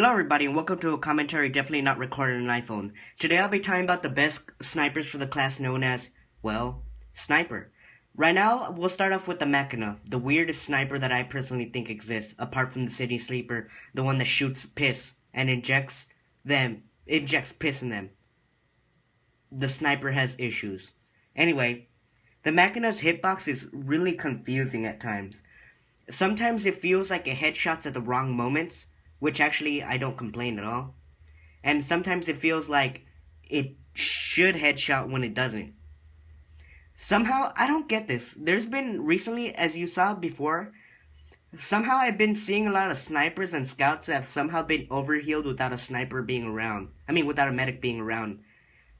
Hello everybody and welcome to a commentary definitely not recorded on an iPhone. Today I'll be talking about the best snipers for the class known as, well, sniper. Right now, we'll start off with the Machina, the weirdest sniper that I personally think exists, apart from the City Sleeper, the one that shoots piss and injects piss in them. The sniper has issues. Anyway, the Machina's hitbox is really confusing at times. Sometimes it feels like it headshots at the wrong moments, which actually I don't complain at all. And sometimes it feels like it should headshot when it doesn't. Somehow, I don't get this. There's been recently, as you saw before, somehow I've been seeing a lot of snipers and scouts that have somehow been overhealed without a sniper being around. Without a medic being around.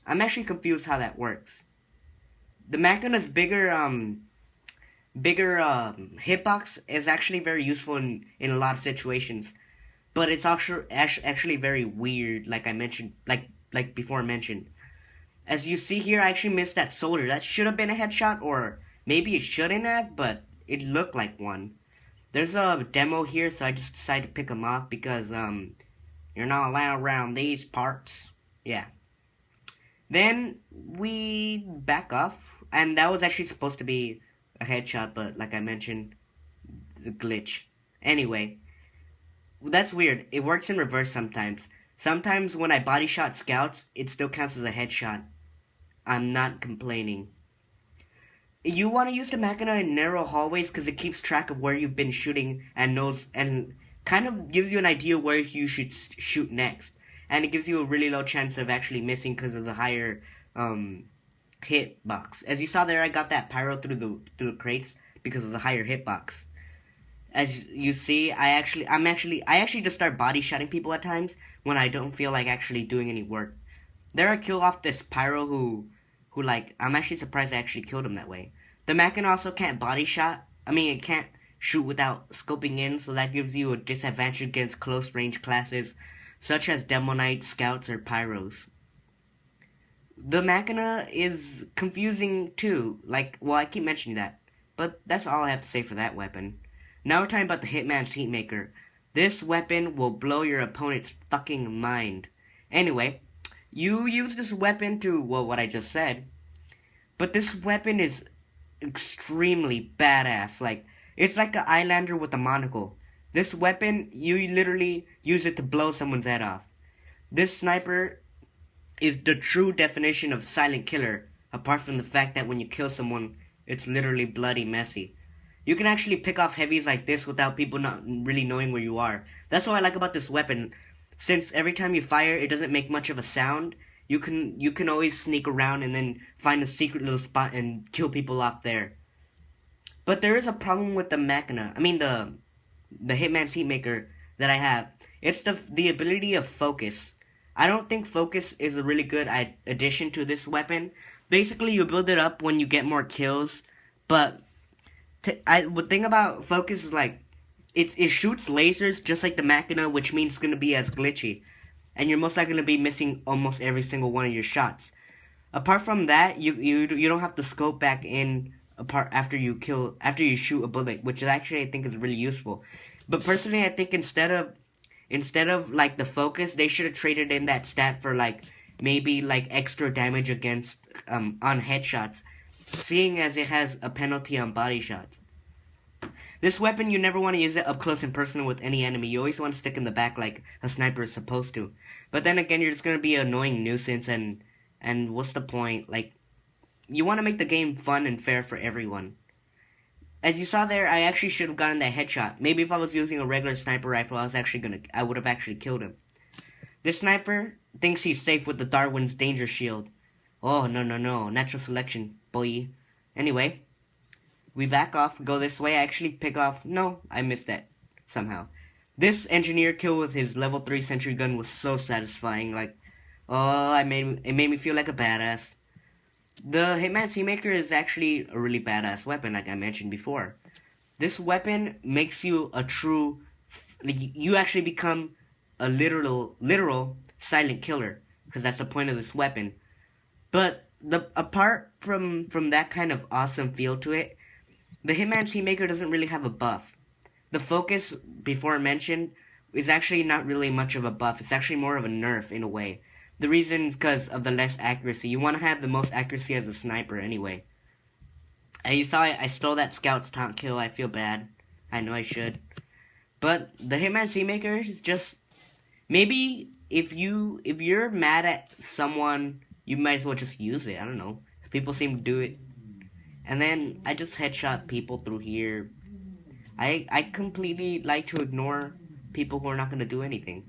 I'm actually confused how that works. The Machina's bigger hitbox is actually very useful in a lot of situations. But it's actually very weird, like I mentioned, like before mentioned. As you see here, I actually missed that soldier. That should have been a headshot, or maybe it shouldn't have, but it looked like one. There's a demo here, so I just decided to pick him off because, you're not allowed around these parts. Yeah. Then we back off, and that was actually supposed to be a headshot, but like I mentioned, the glitch. Anyway. That's weird. It works in reverse sometimes. Sometimes when I body shot scouts, it still counts as a headshot. I'm not complaining. You want to use the Machina in narrow hallways because it keeps track of where you've been shooting and knows and kind of gives you an idea where you should shoot next. And it gives you a really low chance of actually missing because of the higher hitbox. As you saw there, I got that pyro through the crates because of the higher hitbox. As you see, I actually just start body shotting people at times when I don't feel like actually doing any work. There I kill off this pyro who I'm actually surprised I actually killed him that way. The Machina also can't body shot. It can't shoot without scoping in, so that gives you a disadvantage against close range classes such as Demo Knights, Scouts, or Pyros. The Machina is confusing too. I keep mentioning that, but that's all I have to say for that weapon. Now we're talking about the Hitman's Heatmaker. This weapon will blow your opponent's fucking mind. Anyway, you use this weapon to, what I just said. But this weapon is extremely badass. It's like an iLander with a monocle. This weapon, you literally use it to blow someone's head off. This sniper is the true definition of silent killer, apart from the fact that when you kill someone, it's literally bloody messy. You can actually pick off heavies like this without people not really knowing where you are. That's what I like about this weapon. Since every time you fire, it doesn't make much of a sound, you can always sneak around and then find a secret little spot and kill people off there. But there is a problem with the Machina. The Hitman's Heatmaker that I have. It's the ability of focus. I don't think focus is a really good addition to this weapon. Basically, you build it up when you get more kills, but the thing about focus is it shoots lasers just like the Machina, which means it's gonna be as glitchy, and you're most likely gonna be missing almost every single one of your shots. Apart from that, you don't have to scope back in after you shoot a bullet, which is actually I think is really useful. But personally, I think instead of the focus, they should have traded in that stat for maybe extra damage against on headshots, seeing as it has a penalty on body shots. This weapon, you never want to use it up close and personal with any enemy. You always want to stick in the back like a sniper is supposed to. But then again, you're just going to be an annoying nuisance, and what's the point? You want to make the game fun and fair for everyone. As you saw there, I actually should have gotten that headshot. Maybe if I was using a regular sniper rifle, I would have actually killed him. This sniper thinks he's safe with the Darwin's danger shield. Oh, no, natural selection, boy. Anyway, we back off, go this way. I actually pick off. No, I missed that somehow. This engineer kill with his level 3 sentry gun was so satisfying. It made me feel like a badass. The Hitman's Heatmaker is actually a really badass weapon, like I mentioned before. This weapon makes you a true, you actually become a literal silent killer, because that's the point of this weapon. But apart from that kind of awesome feel to it, the Hitman's Heatmaker doesn't really have a buff. The focus, before mentioned, is actually not really much of a buff. It's actually more of a nerf in a way. The reason is because of the less accuracy. You want to have the most accuracy as a sniper anyway. And you saw I stole that scout's taunt kill. I feel bad. I know I should. But the Hitman Seamaker is just... Maybe if you're mad at someone, you might as well just use it. I don't know. People seem to do it. And then I just headshot people through here. I completely like to ignore people who are not going to do anything.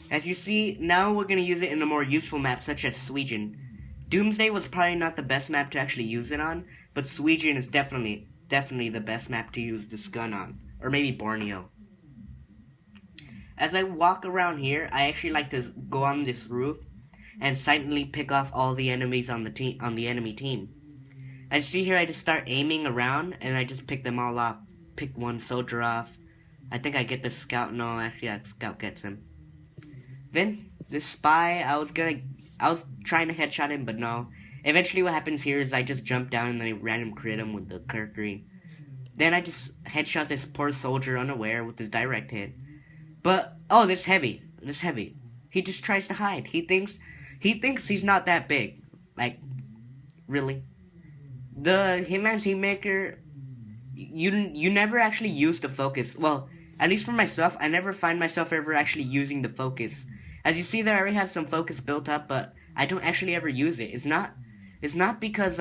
As you see, now we're going to use it in a more useful map such as Sweden. Doomsday was probably not the best map to actually use it on, but Sweden is definitely the best map to use this gun on. Or maybe Borneo. As I walk around here, I actually like to go on this roof and silently pick off all the enemies on the enemy team. As you see here, I just start aiming around and I just pick them all off. Pick one soldier off. I think I get the scout. No, actually that scout gets him. Then this spy, I was trying to headshot him, but no. Eventually what happens here is I just jump down and I random crit him with the Kirkery. Then I just headshot this poor soldier unaware with his direct hit. But oh, this heavy. He just tries to hide. He thinks he's not that big. Like, really? The Hitman Seamaker, you never actually use the focus. Well, at least for myself, I never find myself ever actually using the focus. As you see there, I already have some focus built up, but I don't actually ever use it. It's not because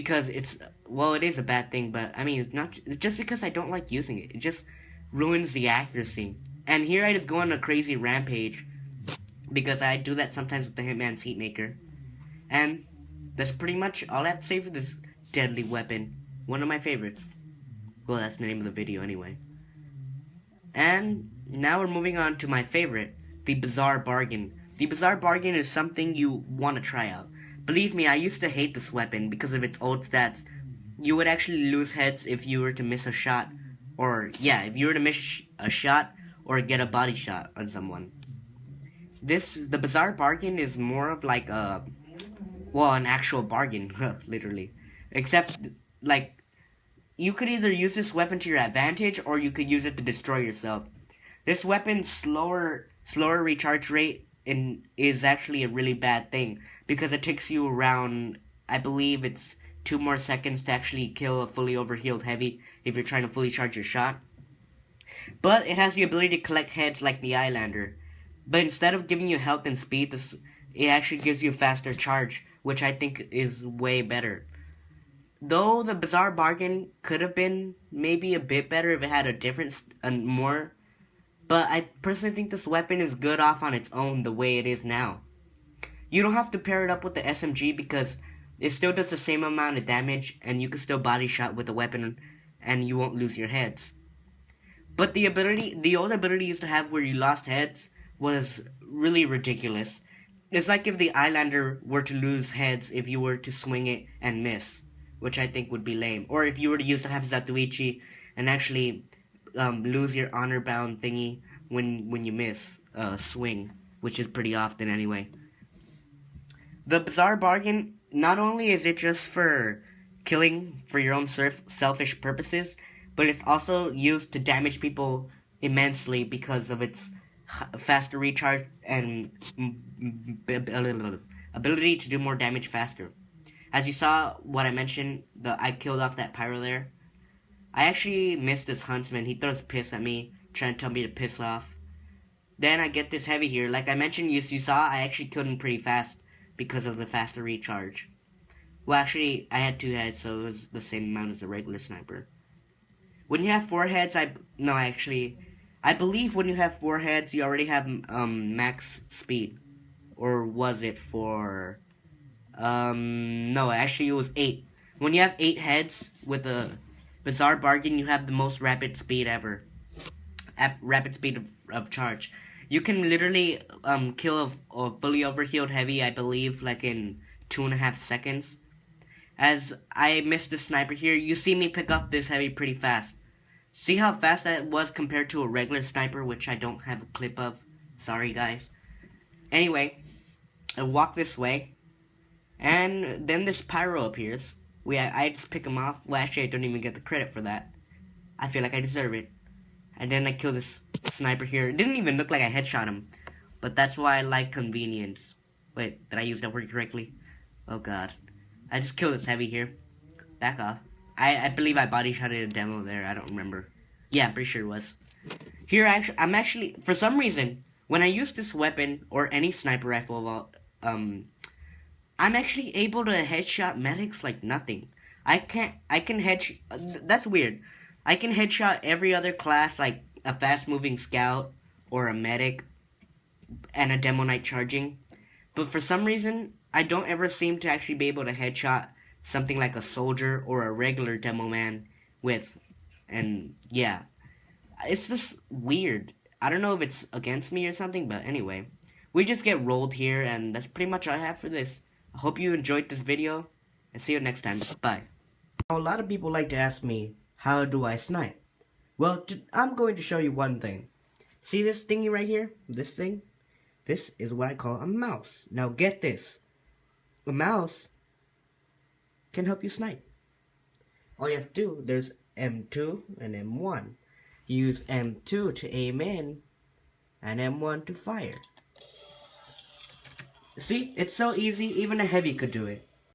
it's, well, it is a bad thing, but I mean, it's just because I don't like using it. It just ruins the accuracy. And here I just go on a crazy rampage because I do that sometimes with the Hitman's Heatmaker. And that's pretty much all I have to say for this deadly weapon. One of my favorites. Well, that's the name of the video anyway. And now we're moving on to my favorite, the Bizarre Bargain. The Bizarre Bargain is something you want to try out. Believe me, I used to hate this weapon because of its old stats. You would actually lose heads if you were to miss a shot. Or, yeah, if you were to miss a shot or get a body shot on someone. The Bizarre Bargain is more of like a... well, an actual bargain, literally. Except, like, you could either use this weapon to your advantage, or you could use it to destroy yourself. This weapon's slower recharge rate is actually a really bad thing, because it takes you around, I believe it's 2 more seconds to actually kill a fully overhealed heavy if you're trying to fully charge your shot. But it has the ability to collect heads like the iLander. But instead of giving you health and speed, it actually gives you a faster charge, which I think is way better. Though the Bizarre Bargain could have been maybe a bit better if it had a different more, but I personally think this weapon is good off on its own the way it is now. You don't have to pair it up with the SMG because it still does the same amount of damage and you can still body shot with the weapon and you won't lose your heads. But the old ability you used to have where you lost heads was really ridiculous. It's like if the iLander were to lose heads if you were to swing it and miss, which I think would be lame. Or if you were to use the Zatuichi and actually lose your honor bound thingy when you miss swing, which is pretty often anyway. The Bizarre Bargain, not only is it just for killing for your own selfish purposes, but it's also used to damage people immensely because of its faster recharge and ability to do more damage faster. As you saw what I mentioned, I killed off that pyro there. I actually missed this huntsman. He throws piss at me, trying to tell me to piss off. Then I get this heavy here. Like I mentioned, you saw, I actually killed him pretty fast because of the faster recharge. Well, actually, I had 2 heads, so it was the same amount as a regular sniper. When you have 4 heads, I believe when you have 4 heads, you already have max speed. Or was it 4? No, actually it was 8. When you have 8 heads with a Bizarre Bargain, you have the most rapid speed ever. Rapid speed of charge. You can literally kill a fully overhealed heavy, I believe, like in 2.5 seconds. As I missed the sniper here, you see me pick up this heavy pretty fast. See how fast that was compared to a regular sniper, which I don't have a clip of. Sorry, guys. Anyway, I walk this way, and then this pyro appears. I just pick him off. Well, actually, I don't even get the credit for that. I feel like I deserve it. And then I kill this sniper here. It didn't even look like I headshot him. But that's why I like convenience. Wait, did I use that word correctly? Oh god. I just killed this heavy here. Back off. I believe I body shotted a demo there. I don't remember. Yeah, I'm pretty sure it was. Here, I'm actually, for some reason, when I use this weapon or any sniper rifle, I'm actually able to headshot medics like nothing. I can that's weird. I can headshot every other class like a fast-moving scout or a medic and a demo knight charging. But for some reason, I don't ever seem to actually be able to headshot something like a soldier or a regular demo man with. And yeah, it's just weird. I don't know if it's against me or something, but anyway. We just get rolled here, and that's pretty much all I have for this. I hope you enjoyed this video, and see you next time. Bye. Now, a lot of people like to ask me, how do I snipe? Well, I'm going to show you one thing. See this thingy right here? This thing? This is what I call a mouse. Now get this. A mouse can help you snipe. All you have to do, there's M2 and M1. You use M2 to aim in, and M1 to fire. See, it's so easy, even a heavy could do it.